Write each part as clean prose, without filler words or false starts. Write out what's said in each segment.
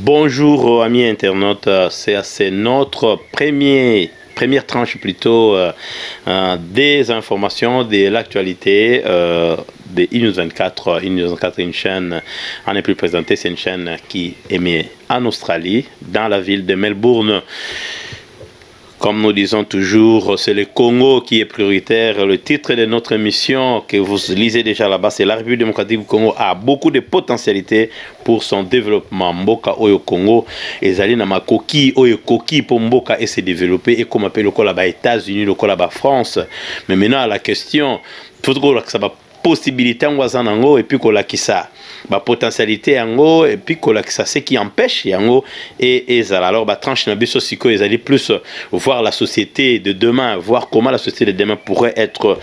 Bonjour amis internautes, c'est notre première tranche plutôt des informations de l'actualité de Inews 24. Inews 24 est une chaîne, on est plus présenté, c'est une chaîne qui émet en Australie, dans la ville de Melbourne. Comme nous disons toujours, c'est le Congo qui est prioritaire. Le titre de notre émission que vous lisez déjà là-bas, c'est la République démocratique du Congo a beaucoup de potentialités pour son développement. Mboka Oyo Congo, ezali na makoki Oyo Koki pour Mboka et se développer et comme appelle le là-bas États-Unis, le là-bas France. Mais maintenant la question, faut que ça va possibilité en wazanango et puis kolakisa ba potentialité yango et puis kolakisa ce qui empêche yango et ça alors ba tranche na biso siko ils allaient plus voir la société de demain, voir comment la société de demain pourrait être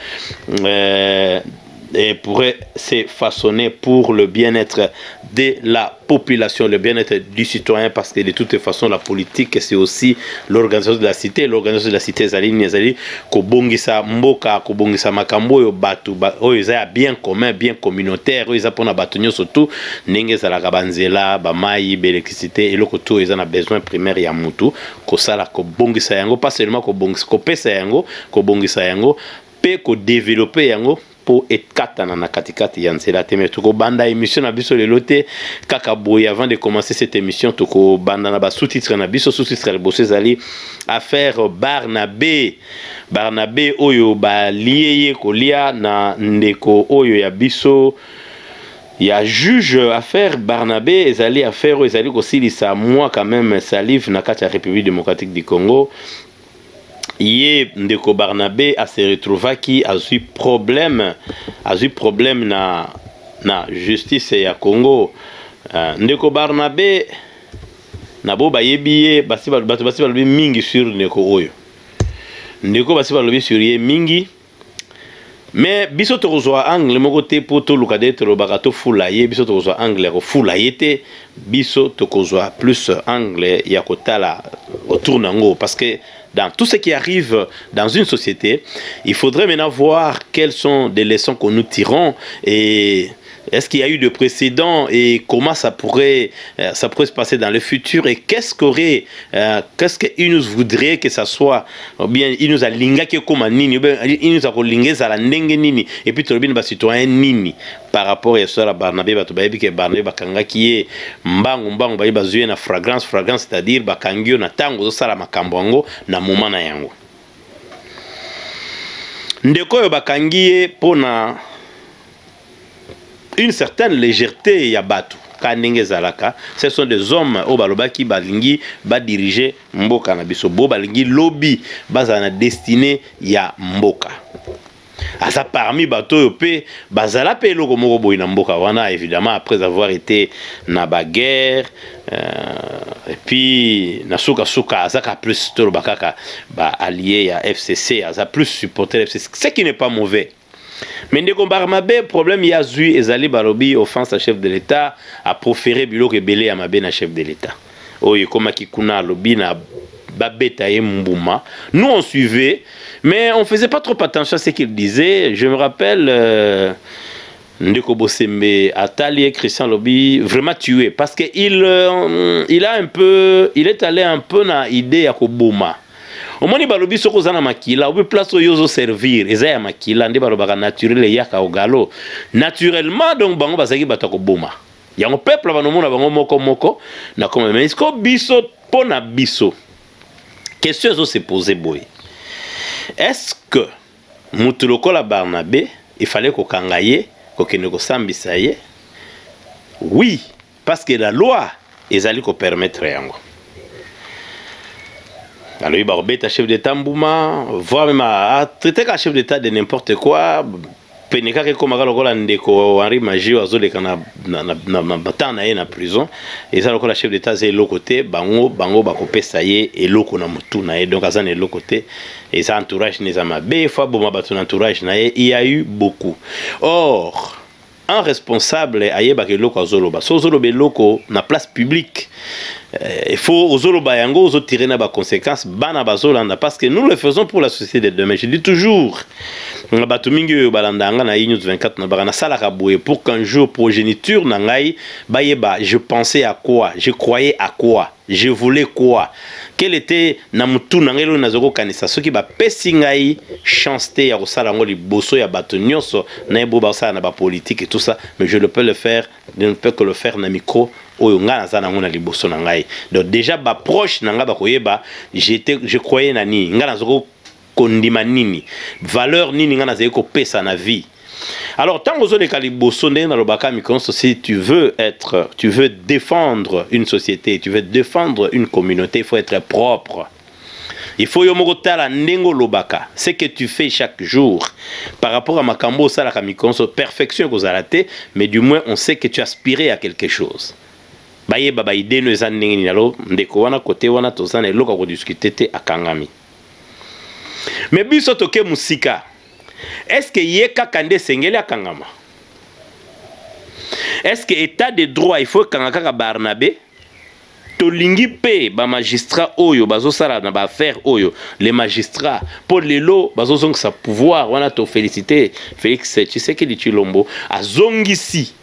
et pourrait se façonner pour le bien-être de la population, le bien-être du citoyen, parce que de toute façon la politique c'est aussi l'organisation de la cité. L'organisation de la cité zali kobongisa mboka, kobongisa makambo yo batu oyo za bien commun, bien communautaire, oyo za pona batu nyo surtout ndenge za la kabanzela ba mai l'électricité et loko to ils en a besoin primaire ya mutu ko sala kobongisa yango, pas seulement kobongisa ko pesa yango, kobongisa yango pe ko développer yango pour etkatana na katikati ya nzela te. Mais toko banda émission na biso lelo te kaka boye. Avant de commencer cette émission toko banda na ba sous-titre na biso, sous-titre le bosse zali affaire Barnabé oyo ba lié kolia na ndeko oyo ya biso ya juge. Affaire Barnabé ezali affaire ezali kosilisa moi quand même salive na kati ya République démocratique du Congo. Hier, Ndeko Barnabé a se retrouvé qui a eu problème na justice ya Congo. Ndeko Barnabé na bo bayebiye basi balobi mingi sur Ndeko oyo. Ndeko basi balobi sur ye mingi. Mais biso tokozwa angle moko te po to luka d'être bakato fulaye, biso tokozwa angle ko fulaye te, biso tokozwa plus angle ya kotala autour nango, parce que dans tout ce qui arrive dans une société, il faudrait maintenant voir quelles sont des leçons que nous tirons et est-ce qu'il y a eu de précédents et comment ça pourrait se passer dans le futur et qu'est-ce qu'il nous voudrait que ça soit, ou bien il nous a linga que comme nini, il nous a lingué à la nenge nini et puis tout le monde citoyen nini par rapport à ça. Barnabé batubayebi que Barnabé bakanga qui est mbangu bayi bazuye na fragrance c'est-à-dire bakangio na tango sala makambo yango na moment na yango ndeko yo bakangiye pona une certaine légèreté ya batu kanenge zalaka. Ce sont des hommes au balobaki balingi ba diriger mboka na biso, bo balingi lobby bazana destiné ya mboka asa parmi bato yo pe bazala pe loko moko boy na mboka wana, évidemment après avoir été na baguerre et puis na suka azaka plus tolo bakaka ba allié ya FCC, asa plus supporter FCC, ce qui n'est pas mauvais. Mais Ndeko Barnabé, problème il y a eu ezali balobi offense à chef de l'État a proféré biloko ebele ya mabe na chef de l'État. Oyo koma kikuna lobi na babeta ye mbuma. Nous on suivait mais on faisait pas trop attention à ce qu'il disait. Je me rappelle Ndeko Bosembe Atali Christian Lobi vraiment tué parce que il est allé un peu na idée ya koboma. Au moins, balobi soko zana makila, ou place au yozo servir, ezaya makila, ndi balobaka naturel yaka ogalo. Naturellement, donc bango bazaki batako boma. Yango peuple banomona bango moko na comme mais isko biso pona biso. Question zo se poser boy. Est-ce que mutuloko la Barnabé, il fallait ko kangaye, ko kene ko sambisa ye? Oui, parce que la loi ezali ko permettre yango. Alors il va rebêter chef d'État Mbouma, voire même à traiter un chef d'État de n'importe quoi. Peneka que comme la ndeko Henri Magie oiseau de kana na prison et ça le chef d'État c'est l'autre côté bango bakopé ça y est et l'autre na mutu na donc azan est l'autre côté et ça entourage les amabe fois bon baton entourage na il y a eu beaucoup. Or un responsable ayeba ke loko azoloba so zolobe loko na place publique il faut ozoloba yango ozo tirer na ba conséquences bana bazolanda parce que nous le faisons pour la société de demain. Je dis toujours bato mingi oyo balandanga na News 24 na bana sala kaboué pour qu'un jour progéniture na ngai bayeba je pensais à quoi, je croyais à quoi, je voulais quoi, quel était na mutu na ngelo na zoko kanisa soki ba pesi ngai chance te ya kosala ngo liboso ya bato nyonso na ebo ba sala na ba politique et tout ça, mais je ne peux le faire, je ne peux que le faire na micro oyo nga naza nango na liboso na ngai. Donc déjà ba proche na nga ba koyeba je croyais na ni nga nazoko kondima nini valeur nini nga nazali ko pesa na vie. Alors tant que les caliboso na lobaka mikonso, si tu veux défendre une société, tu veux défendre une communauté, il faut être propre. Il faut yomokotala ndengo lobaka, ce que tu fais chaque jour par rapport à makambo sala kamikonso, perfection kozalate, mais du moins on sait que tu aspirais à quelque chose. Baye baba ide no ezandengi nalo ndeko wana kote wana tozana eloka ko discuter te akangami. Mais biso toke musika, est-ce que yeka kande sengeli akangama? Est-ce que état de droit il faut kangaka Barnabé tolingi pe ba magistrat oyo bazo sala na ba affaire oyo les magistrats pour lelo bazo zonga sa pouvoir wana to féliciter Félix Tshisekedi Tshilombo azongisi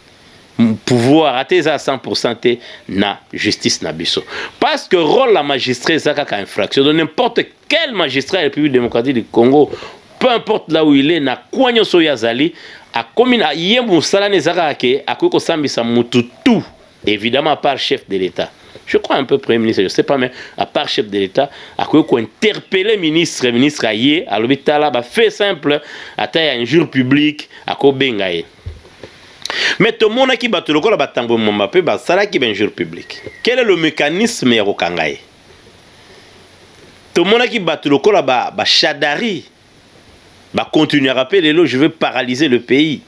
pouvoir ateza 100% na justice na biso parce que rôle la magistrat zaka ka infraction de n'importe quel magistrat de la République démocratique du Congo, peu importe là où il est na kwanyo so yazali a commune yembu sala ne zaka ke akoko sambisa mututu évidemment à part chef de l'État. Je crois un peu premier ministre, je ne sais pas, mais à part chef de l'État, à quoi interpeller ministre aïe, à l'hôpital, fait simple, à taille un jour public, à quoi bengaye. Mais tout le monde qui bat le corps, batango mambapé, ça là qui est un jour public. Quel est le mécanisme ya rokangaye? Tout le monde qui bat le corps, chadari, continue à rappeler, je veux paralyser le pays.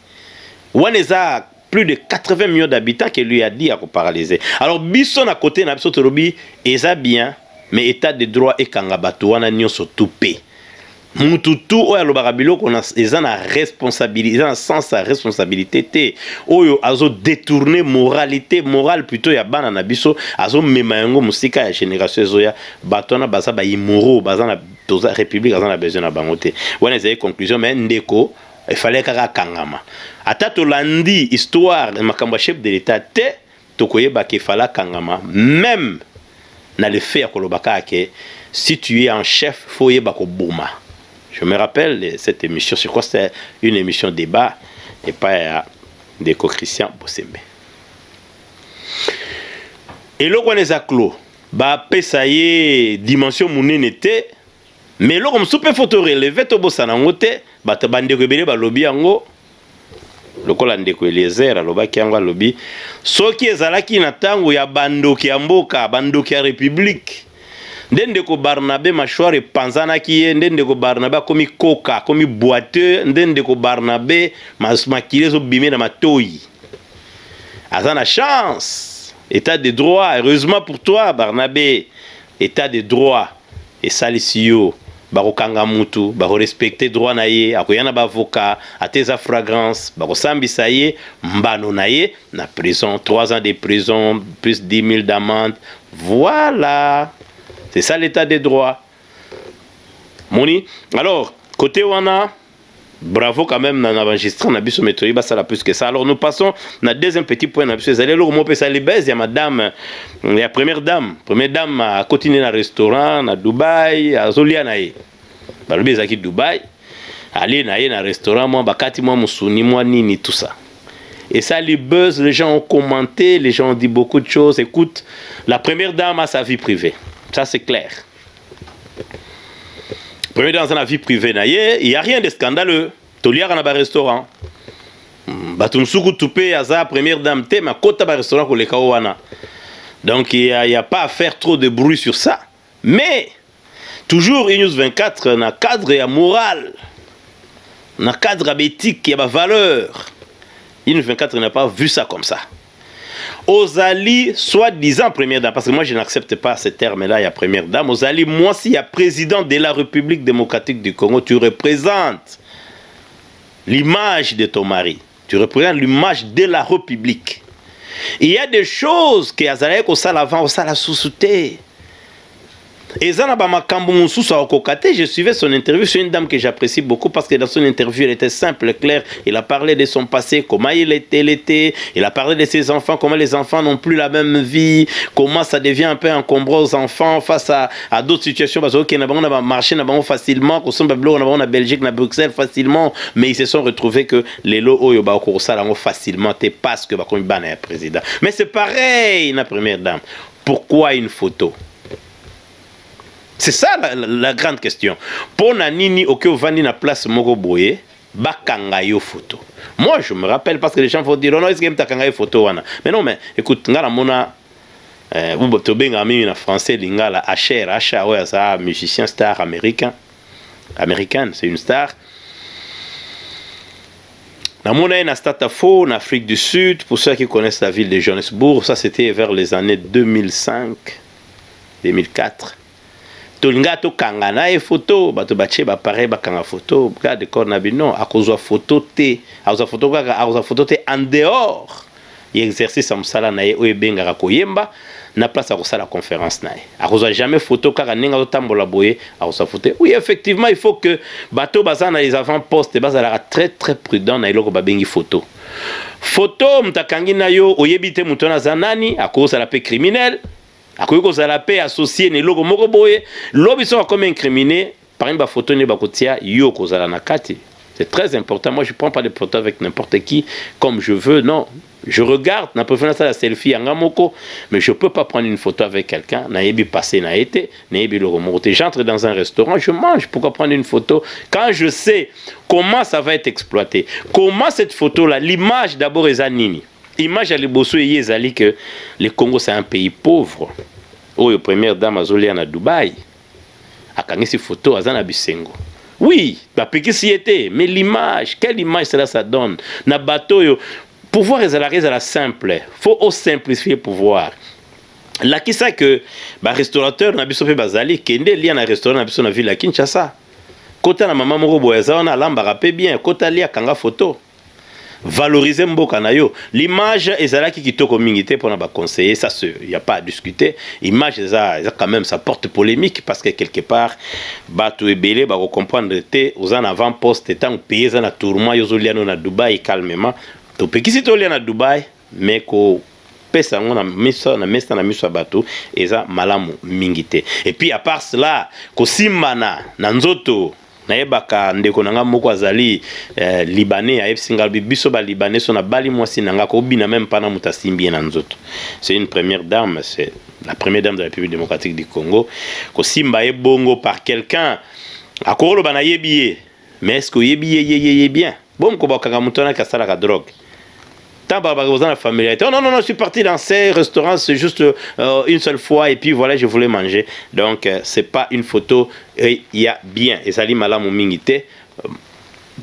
Waneza plus de 80 millions d'habitants qui lui a dit à paralyser. Alors, Bisson à côté, n'a pas eza bien, mais état de droit et kangabato, on a nyon sotoupe. Mututu, oya lo barabilo, qu'on a na responsabilité, dans sens sa responsabilité, oyo azo détourner morale plutôt ya bana na biso, azo memayango musika ya génération zoya, batona baza ba imoro, baza na toza république, baza na besoin na bangote. Wana zay conclusion, mais ndeko, il fallait kaka kangama. Ata to landi histoire makambo chef de l'état te tokoye ba ke fala kangama même na le fait kolobaka ke si tu es en chef faut yeba ko bouma. Je me rappelle cette émission, c'est quoi, c'était une émission débat et pas de Christian Bosembe. Et là on les a clos ba pesaye dimension munene te mais là comme soupe photo relevé to bosana ngote ba bande ko bele ba lobby yango lokola ndeko Eliezer alobaki yango alobi soki ezalaki na tango ya bandoki ya mboka bandoki ya république ndendeko Barnabé machware panzanaki ye ndendeko Barnabé komi koka komi boiteux ndendeko Barnabé makile zo bimé na matoyi azana chance état de droit heureusement pour toi Barnabé état de droit et salisio bakokanga mutu bako respecter droit na ye akoyana ba avocat ateza fragrance bako sambisa ye mbano na ye na prison 3 ans de prison plus 10 000 d'amende. Voilà, c'est ça l'état de droit moni. Alors côté wana bravo quand même na magistrat na biso méthode ba ça la plus que ça. Alors nous passons na deuxième petit point na biso ezali lo mo pesa les baise ya madame la première dame a continué na restaurant na Dubaï azolia na ye balobi ezaki Dubaï aller na ye na restaurant moi bakati moi musuni moi nini tout ça et ça les buzz, les gens ont commenté, les gens ont dit beaucoup de choses. Écoute, la première dame a sa vie privée, ça c'est clair. Premier dans la vie privée, il n'y a rien de scandaleux. Toliar dans un restaurant. Batumsuku Toupé, Aza, première dame, ma côte à restaurant pour les Kawana. Donc il n'y a pas à faire trop de bruit sur ça. Mais, toujours News 24, dans le cadre et moral, dans le cadre éthique, il y a ma valeur. News 24 n'a pas vu ça comme ça. Ozali, soi-disant première dame, parce que moi je n'accepte pas ce terme-là, il y a première dame. Ozali, moi s'il y a président de la République démocratique du Congo, tu représentes l'image de ton mari. Tu représentes l'image de la République. Il y a des choses que Azalaï au salavant, au salasoussouté. Et je suivais son interview. C'est une dame que j'apprécie beaucoup parce que dans son interview, elle était simple, claire. Il a parlé de son passé, comment il était. Il a parlé de ses enfants, comment les enfants n'ont plus la même vie, comment ça devient un peu encombrant aux enfants face à d'autres situations. Parce qu'on a marché facilement, qu'on a en Belgique, en Bruxelles facilement, mais ils se sont retrouvés que les lots facilement parce que le président. Mais c'est pareil, la première dame. Pourquoi une photo? C'est ça la grande question. Pour Nanini, au Vandi na place Mogoboye, bakanga yo photo. Moi, je me rappelle parce que les gens vont dire, non, est-ce que tu as photo? Mais non, mais écoute, ngala mona, ou tobenga mi na français, lingala Asher, ouais, ça, musicien star américain. Américaine, c'est une star. Dans mon année, en Afrique du Sud, pour ceux qui connaissent la ville de Johannesburg, ça c'était vers les années 2005, 2004. Tolinga to kangana e photo, bato bache ba pare ba kanga photo, ka de corna bino, akozwa photo te, akozwa photo te en dehors. Y exercice am sala na ye o ebenga koyemba na place à la conférence na ye. Akozwa jamais photo kaka ninga to tambola boye, akozwa photo. Oui, effectivement, il faut que bato bazana les avant-postes bazala très très prudent na iloko babengi photo. Photo mtakangi na yo oyebite mutona zanani, akosa la paix criminel. Akoyoko zalape associé ne logo moko boye lobi so comme incriminé par une photo ne bakotia yo kozala na kati. C'est très important. Moi je prends pas de photos avec n'importe qui comme je veux, non. Je regarde, na préférence la selfie en moko, mais je peux pas prendre une photo avec quelqu'un, na yebi passé na été, na yebi logo moko. J'entre dans un restaurant, je mange, pourquoi prendre une photo quand je sais comment ça va être exploité. Comment cette photo là, l'image d'abord est anini. Image à l'Ebosso et Yezali que le Congo c'est un pays pauvre. Oh, la première dame Azoli à Dubaï. A Kangisi photo à Zana Bisengo. Oui, la péquissi était, mais l'image, quelle image cela ça donne? Na bateau, pouvoir est à la simple. Faut au simplifier pouvoir. Là qui sait que bah restaurateur na biso pe bazali kende li na restaurant na biso na ville à Kinshasa. Kota na maman moko boyeza on a lamba rapé bien, kota li kanga photo. Valoriser mboka na yo. L'image ezalaki kitoko mingité pour na ba conseiller, ça il y a pas à discuter. Image ça quand même ça porte polémique parce que quelque part bato ebele ba comprendre te aux en avant-poste tant payer ça na tourment yozoliano na Dubaï calmement. To pekisi to liana na Dubaï mais ko pesa ngona miso na mesa na miso bato eza malamu mingité. Et puis à part cela ko simana na nzoto naebaka ndeko nanga moko azali libanais a singal biso ba libanais sona bali mwasi nanga ko bina même pas na mutasimbi na nzoto. C'est une première dame, c'est la première dame de la République démocratique du Congo ko simba e bongo par quelqu'un akolo bana yebiye mais est-ce que yebiye bien bon ko bakanga mutona kasala ka drogue. Tant la familiarité. Oh non, je suis parti dans ces restaurants, c'est juste une seule fois et puis voilà, je voulais manger. Donc, c'est pas une photo, il y a bien. Et ça dit, Malam Mingité,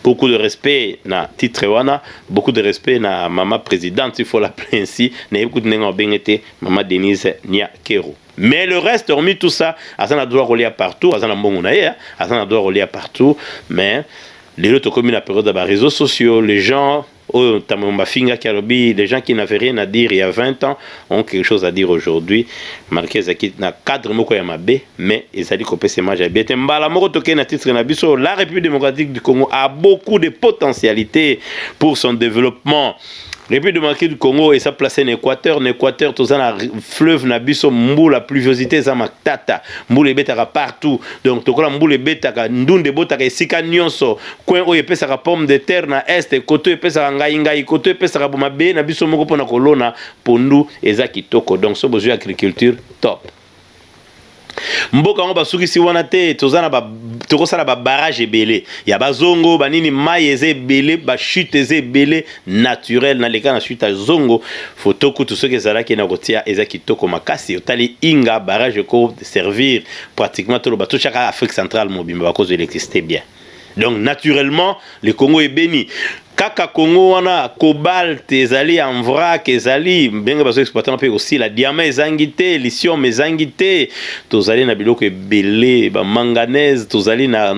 beaucoup de respect na titre wana, beaucoup de respect na maman présidente, il faut l'appeler ainsi, na écoute maman Denise Nia Kero. Mais le reste, hormis tout ça, Azana doit rouler partout, Azana Mbongunaye, Azana doit rouler partout, mais les autres communes à période de réseaux sociaux, les gens, les gens qui n'avaient rien à dire il y a 20 ans ont quelque chose à dire aujourd'hui. Marqué na cadre moko ya mabe, mais ils ont dit que c'est majeur. La République démocratique du Congo a beaucoup de potentialités pour son développement. La République démocratique du Congo et ça placé en Équateur, tout ça na fleuve na biso mbu la pluviosité ça matata, mbu le betaka partout. Donc tokola mbu le betaka ndunde botaka esika nyonso, coin o epesa pomme de terre na est, koto epesa ngai koto epesa bomabe na biso moko pona kolona pondu eza kitoko. Donc so besoin agriculture top. Mboka ngo basukisi wana te tozana ba tokosala ba barrage ebele ya bazongo banini mai eze ebele ba chute eze ebele naturel na leka na chute zongo photo kutu soki ezalaki na kotia eza kitoko makasi otali inga barrage ko servir pratiquement tout le bateau chaque Afrique centrale mobimba à cause de l'électricité bien. Donc naturellement le Congo est béni. Kaka Congo wana cobalt ezali en vrac ezali benga bazo exploitant pe aussi la diamant ezangité lithium ezangité tozali na biloko ebele ba manganèse tozali na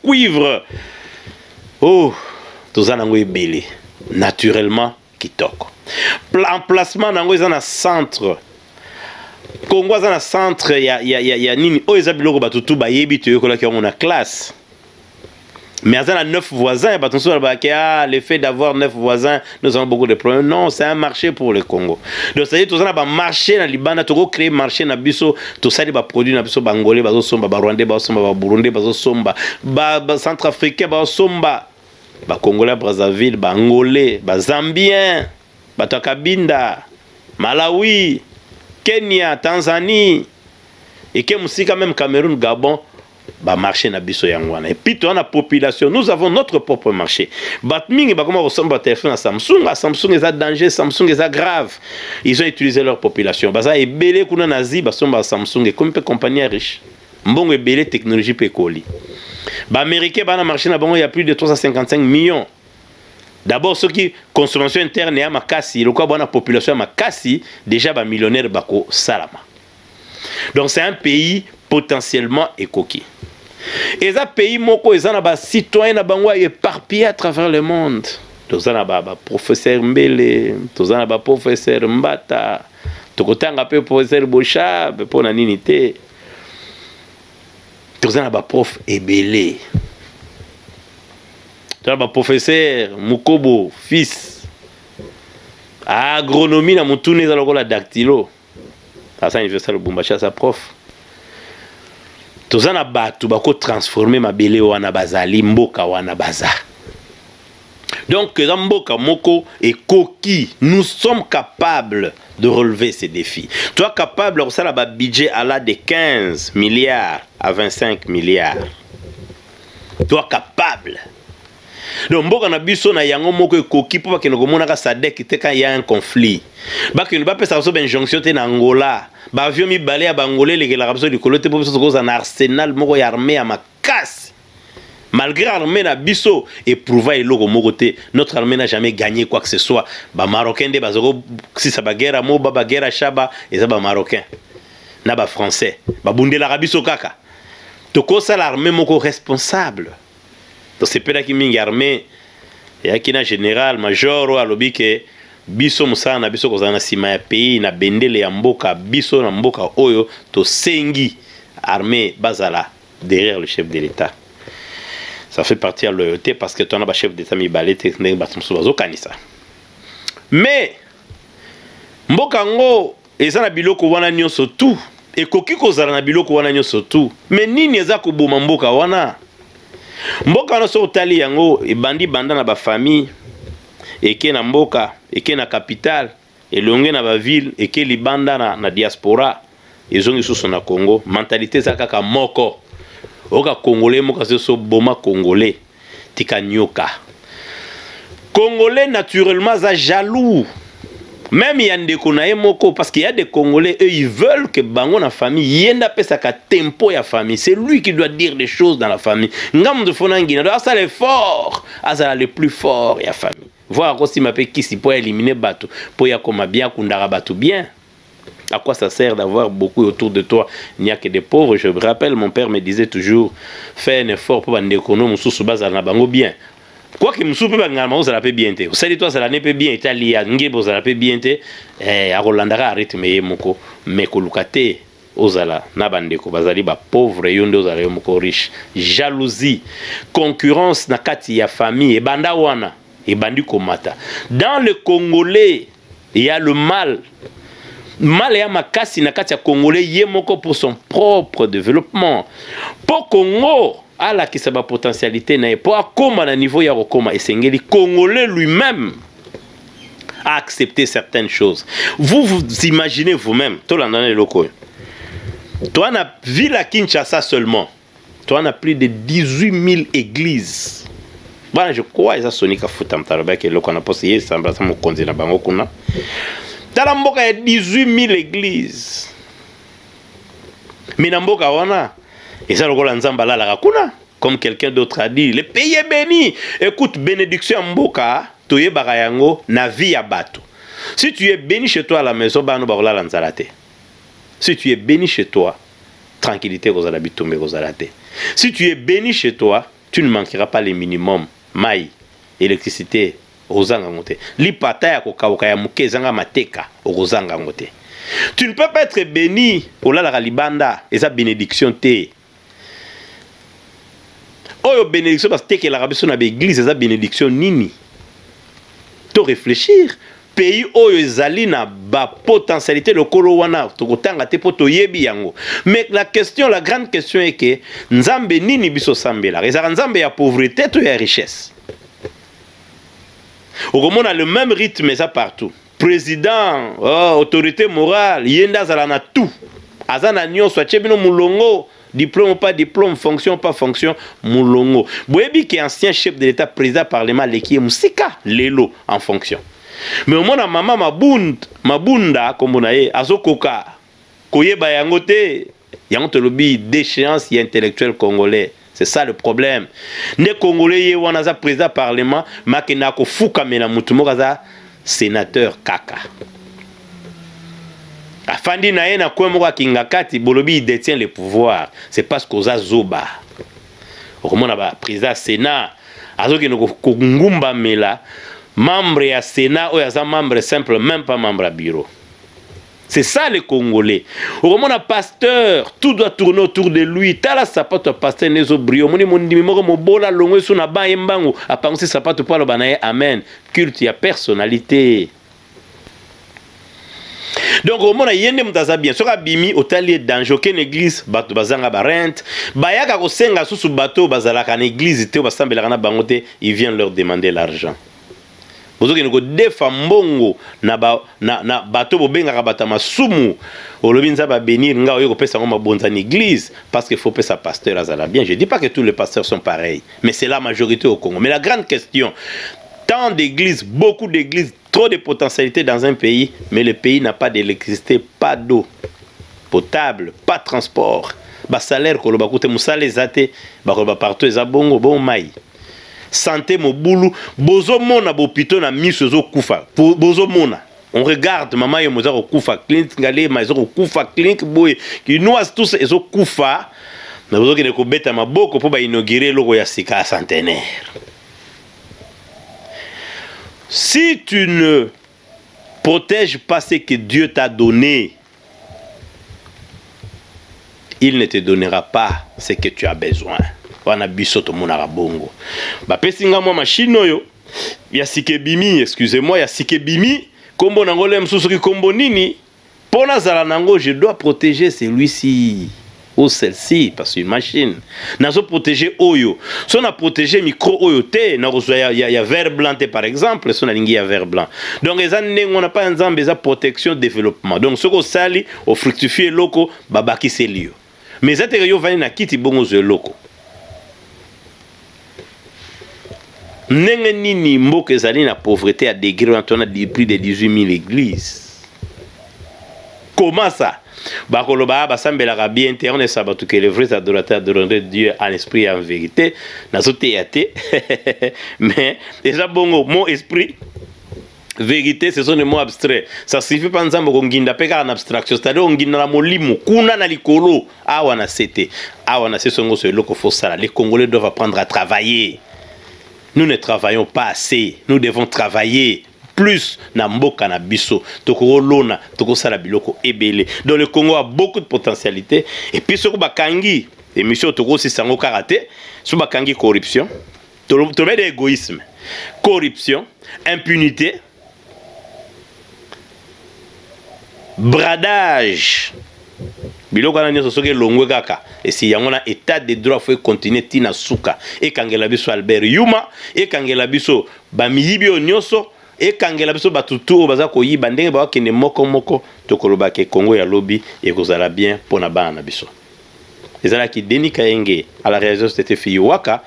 cuivre oh tozana ngo ebele naturellement kitoko emplacement nango eza na centre Congo dans le centre ya nini o eza biloko batutu bayebi to yokola ki on a classe. Mais à 9 voisins, le fait d'avoir 9 voisins, nous avons beaucoup de problèmes. Non, c'est un marché pour le Congo. Donc, c'est-à-dire que nous avons un marché dans le Liban, nous avons créé un marché dans le Bisso, tout ça, des produits dans le Bisso, Bangolais, Bazosomba, Rwandais, Bazosomba, Burundais, Bazosomba, Centrafricains, Bazosomba, Congolais, Brazzaville, Bangolais, Zambiens, Batakabinda, Malawi, Kenya, Tanzanie, et que aussi quand même Cameroun, Gabon, bah marché na biso yangwana. Et puis toi la population, nous avons notre propre marché. Batming bah comment ressemble à téléphone à Samsung, Samsung est un danger, Samsung est grave. Ils ont utilisé leur population. Bah ça est belé kuna nazi bah somba Samsung et comme compagnie riche. Mbongo est belé technologie pécoli. Bah américain bah na marché na bango il y a plus de 355 millions. D'abord ceux qui consommation interne ya makasi, le quoi bonne population makasi déjà bah millionnaire bako salama. Donc c'est un pays potentiellement écoqué. Et ça pays moko ils ont citoyens na bango éparpillés à travers le monde. Tous en ba professeur Mbele, tous en ba professeur Mbata, tokotanga pe professeur Bocha, pour na nini te. Tous en ba prof Ebele. Tous en ba professeur Mukobo fils. Agronomie na mutune za lokola dactylo. Ça université Lubumbashi sa prof. Tozana batu bako transformer mabele wana bazali mboka wana baza. Donc mboka moko et koki, nous sommes capables de relever ces défis. Toi capable ça la budget à la de 15 milliards à 25 milliards. Toi capable. Donc mboka na biso na yango moko ekoki po bakeno komona ka sadek te quand il y a un conflit. Bakeno ba pesa so ben jonction te na Angola. Ba avion mi balé à Bangolais les la rapso du kolote po so ko na arsenal moko ya armée à makasi. Malgré l'armée na biso éprouva eloko moko te, notre armée n'a jamais gagné quoi que ce soit. Ba marocain de bazoko si ça ba guerre mo ba guerre chaba et ça ba marocain. Na ba français. Ba bundela rabiso kaka. Toko ça l'armée moko responsable. Donc c'est peut-être qu'il y a armée et qui na général major ou alobi que biso musana na biso kozana sima ya pays na bendele ya mboka biso na mboka oyo to sengi armée bazala derrière le chef de l'État. Ça fait partie de la loyauté parce que ton chef d'État mi balete ndenge batumso bazo kanisa. Mais mboka ngo ezana biloko wana nyonso tout et koki kozala na biloko wana nyonso tout. Mais nini eza ko boma mboka wana? Mboka wana so tali yango ebandi banda na ba famille eke na mboka eke na capitale elonge na ba ville eke libanda na diaspora ezongi susu na Congo mentalité za kaka moko oka congolais moka so boma congolais tika nyoka congolais naturellement za jaloux. Même il y a des Congolais parce qu'il y a des Congolais, eux ils veulent que bango na famille yenda pesa ka tempo ya famille. C'est lui qui doit dire des choses dans la famille. Ngam de fonangina doit ça le fort, ça le plus fort ya famille. Voir aussi ma pe qui si pour éliminer bateau, pour ya comme bien kundara bateau bien. À quoi ça sert d'avoir beaucoup autour de toi? Il n'y a que des pauvres. Je me rappelle, mon père me disait toujours, fais un effort pour bande économe sous base na bango bien. Quoi que msoupe ba ngama ozala pe bien te. Osali toi ça la ne pe bien italia ngebo ozala pe bien te. A Rolandara rythme ye moko mais kolukate ozala na bandeko bazali ba pauvre yonde ozala moko riche. Jalousie, concurrence na kati ya famille et banda wana et bandi komata. Dans le Congolais, il y a le mal. Mal ya makasi na kati ya Congolais ye moko pour son propre développement. Pour Congo ala qui sa potentialité na pour akoma na niveau ya kokoma esengeli Congolais lui-même a accepté certaines choses. Vous imaginez vous-même toi na ville à Kinshasa seulement toi na plus de 18 000 églises. Voilà, je crois que ça sonika futam taloba que loko na posé samba sa mokonzi na bango kuna tala mboka ya 18 000 églises. Mais na mboka wana et ça le nzamba la rakuna comme quelqu'un d'autre a dit le pays est béni. Écoute, bénédiction mboka toye barayango na vie ya bato. Si tu es béni chez toi à la maison ba no barola lanzalate. Si tu es béni chez toi, tranquillité kozala bitombe kozalate. Si tu es béni chez toi, tu ne manqueras pas les minimums maï, électricité ozanga ngote. Lipata ya kokawaka ya muke zanga mateka ozanga ngote. Tu ne peux pas être béni au la libanda et sa bénédiction te. Oh bénédiction parce que la rabbin na l'église et sa bénédiction nini. To réfléchir. Pays où ezali na ba potentialité le kolo wana to kotanga te poto yebi yango. Mais la question, la grande question est que nzambe nini biso sambela. Ezara nzambe ya pauvreté to ya richesse. On a le même rythme ça partout. Président, autorité morale, yenda zala na tout. Azana nyonso achebino mulongo. Diplôme ou pas diplôme, fonction ou pas fonction, moulongo. Boyebi qui est ancien chef de l'État, président parlement, l'équipe Moussika, l'élo en fonction. Mais au moins, maman mabunda, comme on a dit, azokoka, koyeba yangote, yangote lobi déchéance y intellectuel congolais. C'est ça le problème. Ne Congolais y wanaza président parlement, makena ko fuka mena mutumokaza sénateur kaka. Afandi na ye na kwemoko kingakati bolobi il détient le pouvoir. C'est parce qu'on a zoba. Okomona ba président Sénat azoki no ko ngumba mela membre ya Sénat ou ya membre simple même pas membre à bureau. C'est ça les Congolais. Okomona pasteur tout doit tourner autour de lui. Tala sapato pasteur nezo brio moni mondimi moko mobola longwe suna ba yembango apansi sapato palo banaye amen. Culte ya personnalité. Donc au monde yende mutaza bien soka bimi otali danger ken église bato bazanga ba rente bayaka ko senga susu bato bazalaka na église te basambelaka na bango te ils viennent leur demander l'argent bozoki ngo defa mbongo na bato bobengaka bata masumu olobi nzaba bénir nga oyo kopesa ngo mabonza na église parce qu'il faut pesa pasteur azala bien. Je dis pas que tous les pasteurs sont pareils mais c'est la majorité au Congo. Mais la grande question, tant d'églises, beaucoup d'églises, trop de potentialités dans un pays, mais le pays n'a pas d'électricité, pas d'eau potable, pas de transport. Ba salaire ko ba koute musale zate, ba ko ba partout eza bongo bon mai. Santé mobulu, bozo mona bopito na miso zo kufa. Bozo mona. On regarde maman yo moza ko kufa, clinique ngale ma zo ko kufa, clinique boy, ki noise tous ezo kufa. Na bozo ki ne ko beta maboko po ba inaugurer loko ya sika centenaire. Si tu ne protèges pas ce que Dieu t'a donné, il ne te donnera pas ce que tu as besoin. Wana biso to mona bongo. Ba pesinga moi machine oyo ya sikebimi, excusez-moi, ya sikebimi, kombo nangole msusu ki kombo nini? Pona zala nango, je dois protéger celui-ci. Ou celle-ci, parce que une machine. Nazo protéger oyo. Si on a protégé micro oyo te, il y a vert blanc par exemple, si on a lingi ya vert blanc. Donc on n'a pas un ensemble de protection développement. Donc ce qu'on sali au fructifier loco, babaki c'est lieu. Mais ça te vani na kiti bongo ze loco. Nenge nini mboke zali na pauvreté à degré on a plus de 18 000 églises. Comment ça? Bakoloba basambela bien te on est sabatu que les vrais adorateurs adoreraient Dieu en esprit et en vérité nazote yate mais déjà bongo mon esprit vérité ce sont des mots abstraits ça suffit pas nzambo ko nginda peka en abstraction c'est-à-dire on nginda na molimo kuna na likolo awa na sete awa na sesongo ce loko faut ça les Congolais doivent apprendre à travailler. Nous ne travaillons pas assez, nous devons travailler plus na mboka na biso toko lona toko sala biloko ebele. Donc le Congo a beaucoup de potentialité et puis soko bakangi émission toko si sango karaté so bakangi corruption to de égoïsme, corruption, impunité, bradage biloko na nyoso soki longwe kaka et si yango na état de droit faut continuer tina suka e kangela biso Albert Yuma e kangela biso bamiyibi onyoso et kangela biso batutu baza koyiba ndenge ba kende moko tokoloba ke Congo ya lobi et kozala bien pona bana biso ezala ki Denis Kayenge à la réalisation c'était fille waka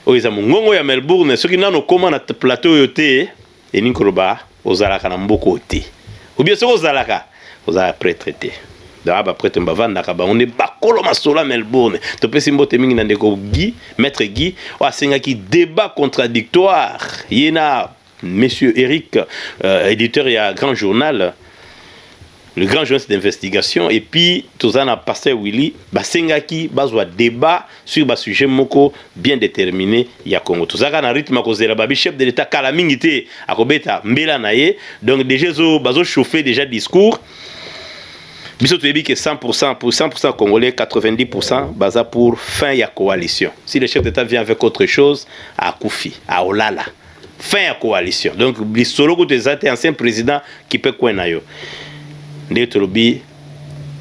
o eza mungongo ya Melbourne soki nano koma na plateau yote et nikoloba ozala kana mboko te ou bien soko ozalaka ozala prêté après on est bakolo masola Melbourne to pesi mbote mingi na ndeko Guy maître Guy o asenga ki débat contradictoire yena monsieur Eric éditeur et grand journal le grand journal d'investigation et puis tout ça na pasteur Willy basenga ki bazwa débat sur ba sujet moko bien déterminé ya Congo tout ça na rythme kozela babi chef de l'état kala mingi te akobeta mbela na ye donc déjà zo bazo chauffer déjà discours Biso tu dis que 100%, pour 100% Congolais, 90% basa pour fin ya coalition. Si le chef d'État vient avec autre chose, à Koufi, à Olala. Fin ya coalition. Donc, l'histoire que tu as ancien président qui peut quoi na yo. Ndé tolobi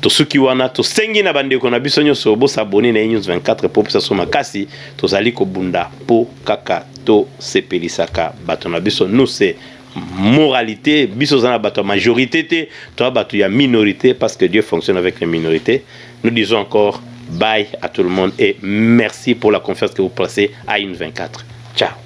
to suki wana to sengi na bande ko na biso nyoso bo s'abonner na News 24 pour ça so makasi to zali ko bunda po kaka to sepelisaka bato na biso nous c'est moralité biso za na bato majorité te to bato ya minorité parce que Dieu fonctionne avec les minorités. Nous disons encore bye à tout le monde et merci pour la confiance que vous placez à News 24. Ciao.